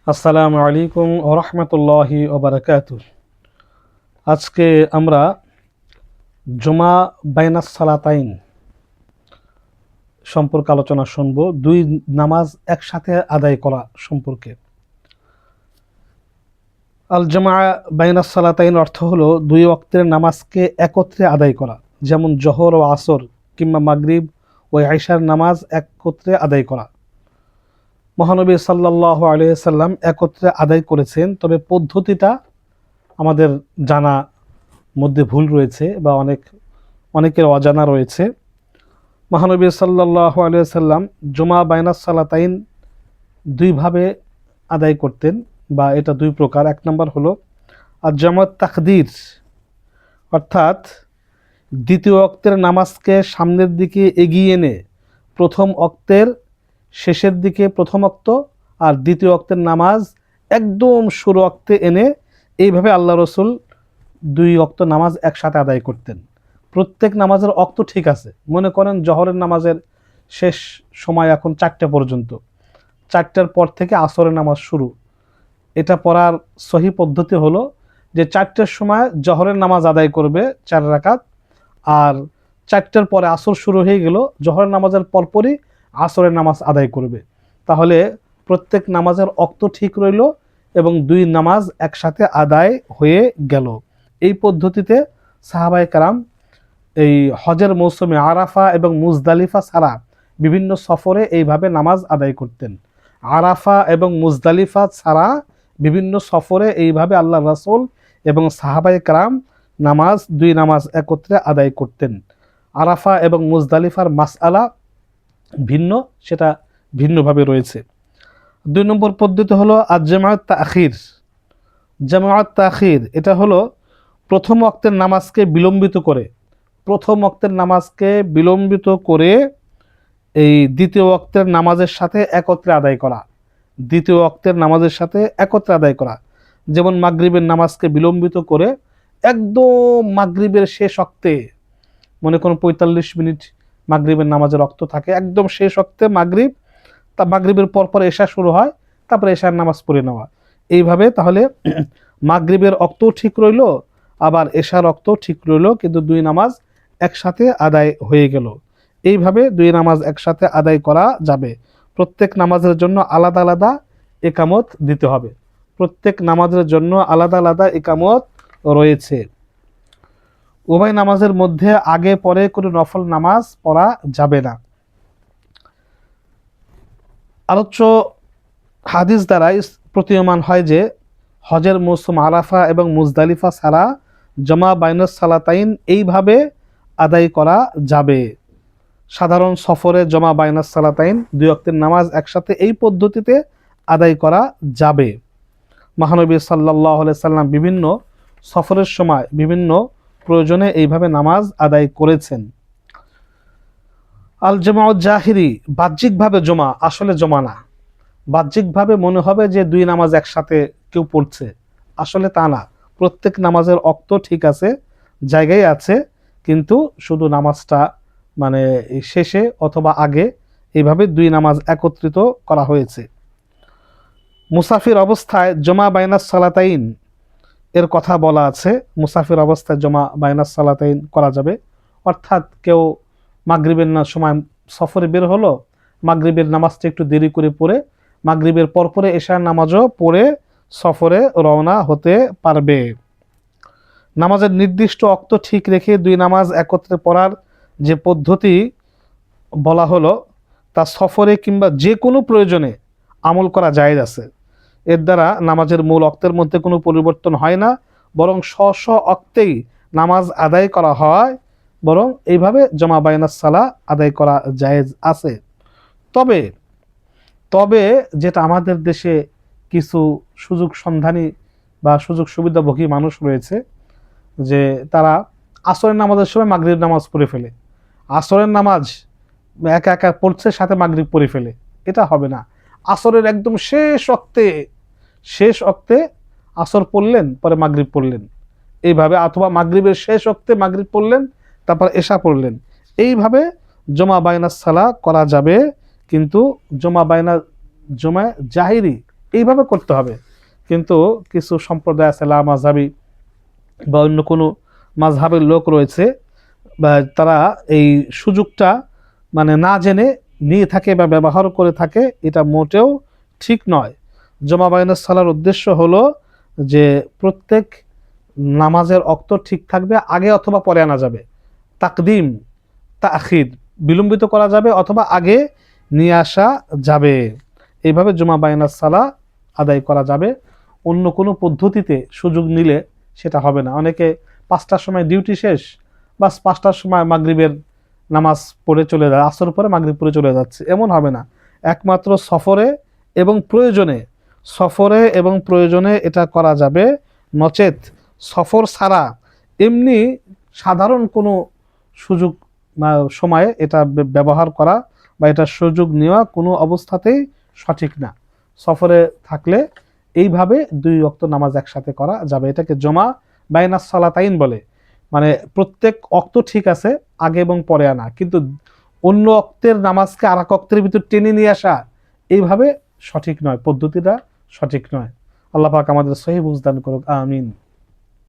আসসালামু আলাইকুম ওয়া রাহমাতুল্লাহি ওয়া বারাকাতুহু। আজকে আমরা জুমা বাইনাস সালাতাইন সম্পর্কে আলোচনা শুনব। দুই নামাজ একসাথে আদায় করা সম্পর্কে। আল জুমা বাইনাস সালাতাইন অর্থ হলো দুই ওয়াক্তের নামাজকে একত্রে আদায় করা, যেমন জোহর ও আসর কিংবা মাগরিব ও ইশার নামাজ একত্রে আদায় করা। মহানবী সাল্লাল্লাহু আলাইহি সাল্লাম একত্রে আদায় করেছেন, তবে পদ্ধতিটা আমাদের জানা মধ্যে ভুল রয়েছে বা অনেকের অজানা রয়েছে। মহানবী সাল্লাল্লাহু আলাইহি সাল্লাম জুমা বাইনাস সালাতাইন দুইভাবে আদায় করতেন, বা এটা দুই প্রকার। এক নম্বর হলো আর জামাত তাকদির, অর্থাৎ দ্বিতীয় ওয়াক্তের নামাজকে সামনের দিকে এগিয়ে এনে প্রথম ওয়াক্তের শেষের দিকে প্রথম ওয়াক্ত, আর দ্বিতীয় ওয়াক্তের নামাজ একদম শুরু ওয়াক্তে এনে এইভাবে আল্লাহ রসুল দুই ওয়াক্ত নামাজ একসাথে আদায় করতেন। প্রত্যেক নামাজের ওয়াক্ত ঠিক আছে। মনে করেন জোহরের নামাজের শেষ সময় এখন 4টা পর্যন্ত, 4টার পর থেকে আসরের নামাজ শুরু। এটা পড়ার সহি পদ্ধতি হলো যে 4টার সময় জোহরের নামাজ আদায় করবে 4 রাকাত, আর 4টার পরে আসর শুরু হয়ে গেল, জোহরের নামাজের পরপরই আসরের নামাজ আদায় করবে। তাহলে প্রত্যেক নামাজের ওয়াক্ত ঠিক রইল এবং দুই নামাজ একসাথে আদায় হয়ে গেল। এই পদ্ধতিতে সাহাবায়ে কেরাম এই হজের মৌসুমে আরাফা এবং মুজদালিফা ছাড়া বিভিন্ন সফরে এইভাবে নামাজ আদায় করতেন। আরাফা এবং মুজদালিফা ছাড়া বিভিন্ন সফরে এইভাবে আল্লাহ রাসূল এবং সাহাবায়ে কেরাম দুই নামাজ একত্রে আদায় করতেন। আরাফা এবং মুজদালিফার মাসআলা ভিন্ন, সেটা ভিন্নভাবে রয়েছে। 2 নম্বর পদ্ধতি হলো জামাত তাখির। জামাত তাখির এটা হলো প্রথম ওয়াক্তের নামাজকে বিলম্বিত করে এই দ্বিতীয় ওয়াক্তের নামাজের সাথে একত্রে আদায় করা। যেমন মাগরিবের নামাজকে বিলম্বিত করে একদম মাগরিবের শেষ ওয়াক্তে, মনে করুন 45 মিনিট মাগরিবের নামাজের ওয়াক্ত থাকে, একদম শেষ ওয়াক্তে মাগরিবের পরপর এশা শুরু হয়, তারপরে এশার নামাজ পড়ে নেওয়া। এইভাবে তাহলে মাগরিবের ওয়াক্তও ঠিক রইল, আবার এশার ওয়াক্তও ঠিক রইল, কিন্তু দুই নামাজ একসাথে আদায় হয়ে গেল। এইভাবে দুই নামাজ একসাথে আদায় করা যাবে। প্রত্যেক নামাজের জন্য আলাদা আলাদা ইকামত দিতে হবে। রয়েছে। উভয় নামাজের মধ্যে আগে পরে কোনো নফল নামাজ পড়া যাবে না। আলোচ্য হাদিস দ্বারা প্রতীয়মান হয় যে হজের মৌসুম আরাফা এবং মুজদালিফা ছাড়া জমা বাইনাস সালাতাইন এইভাবে আদায় করা যাবে। সাধারণ সফরে জমা বাইনাস সালাতাইন দুই ওয়াক্তের নামাজ একসাথে এই পদ্ধতিতে আদায় করা যাবে। মহানবী সাল্লাল্লাহু আলাইহি সাল্লাম বিভিন্ন সফরের সময় বিভিন্ন প্রয়োজনে এইভাবে নামাজ আদায় করেছেন। আল জামাউত জাহিরি, বাহ্যিকভাবে জমা, আসলে জমা না। বাহ্যিকভাবে মনে হবে যে দুই নামাজ একসাথে কেউ পড়ছে, আসলে তা না। প্রত্যেক নামাজের ওয়াক্ত ঠিক আছে, জায়গায় আছে, কিন্তু শুধু নামাজটা মানে শেষে অথবা আগে এইভাবে দুই নামাজ একত্রিত করা হয়েছে। মুসাফির অবস্থায় জমা বাইনাস সালাতাইন এর কথা বলা আছে। মুসাফির অবস্থায় জমা বাইনাস সালাতাইন করা যাবে, অর্থাৎ কেউ মাগরিবের সময় সফরে বের হলো, মাগরিবের নামাজটা একটু দেরি করে পড়ে মাগরিবের পরপরে এশার নামাজও পড়ে সফরে রওনা হতে পারবে। নামাজের নির্দিষ্ট ওয়াক্ত ঠিক রেখে দুই নামাজ একত্রে পড়ার যে পদ্ধতি বলা হলো, তা সফরে কিংবা যে কোনো প্রয়োজনে আমল করা জায়েজ আছে। এর দ্বারা নামাজের মূল ওয়াক্তের মধ্যে কোনো পরিবর্তন হয় না, বরং স্ব ওয়াক্তেই নামাজ আদায় করা হয়। বরং এইভাবে জমা বাইনাস সালা আদায় করা জায়েজ আছে। তবে যেটা আমাদের দেশে কিছু সুযোগ সন্ধানী বা সুযোগ সুবিধাভোগী মানুষ রয়েছে, যে তারা আসরের নামাজের সময় মাগরিব নামাজ পড়ে ফেলে, আসরের নামাজ একা একা পড়ছে, সাথে মাগরিব পড়ে ফেলে। এটা হবে না। আসরের একদম শেষ ওয়াক্তে আসর পড়লেন, পরে মাগরিব পড়লেন, এইভাবে, অথবা মাগরিবের শেষ ওয়াক্তে মাগরিব পড়লেন, তারপর এশা পড়লেন। এইভাবে জমা বাইনাস সালা করা যাবে। কিন্তু জমা জাহিরি এইভাবে করতে হবে। কিন্তু কিছু সম্প্রদায় আছে লা মাযহাবি বা অন্য কোনো মাযহাবের লোক রয়েছে, বা তারা এই সুযোগটা মানে না জেনে নিয়ে থাকে বা ব্যবহার করে থাকে, এটা মোটেও ঠিক নয়। জমা বাইনাস সালার উদ্দেশ্য হলো যে প্রত্যেক নামাজের অক্ত ঠিক থাকবে, আগে অথবা পরে আনা যাবে। তাকদিম তাখির বিলম্বিত করা যাবে অথবা আগে নিয়ে আসা যাবে। এইভাবে জুমা বাইনাস সালা আদায় করা যাবে। অন্য কোনো পদ্ধতিতে সুযোগ নিলে সেটা হবে না। অনেকে 5টার সময় ডিউটি শেষ, বাস 5টার সময় মাগরিবের নামাজ পড়ে চলে যায়, আসর পরে মাগরিব পড়ে চলে যাচ্ছে, এমন হবে না। একমাত্র সফরে এবং প্রয়োজনে এটা করা যাবে। নচেত সফর ছাড়া এমনি সাধারণ কোনো সুযোগ বা সময়ে এটা ব্যবহার করা বা এটা সুযোগ নেওয়া কোনো অবস্থাতেই সঠিক না। সফরে থাকলে এইভাবে 2 ওয়াক্ত নামাজ একসাথে করা যাবে। এটাকে জমা বাইনাস সালাতাইন বলে। মানে প্রত্যেক ওয়াক্ত ঠিক আছে, আগে এবং পরে আনা, কিন্তু অন্য ওয়াক্তের নামাজকে আর এক ওয়াক্তের ভিতর টেনে নিয়ে আসা এইভাবে সঠিক নয়, পদ্ধতিটা সঠিক নয়। আল্লাহ পাক আমাদের সহিহ বুঝদান করুক, আমিন।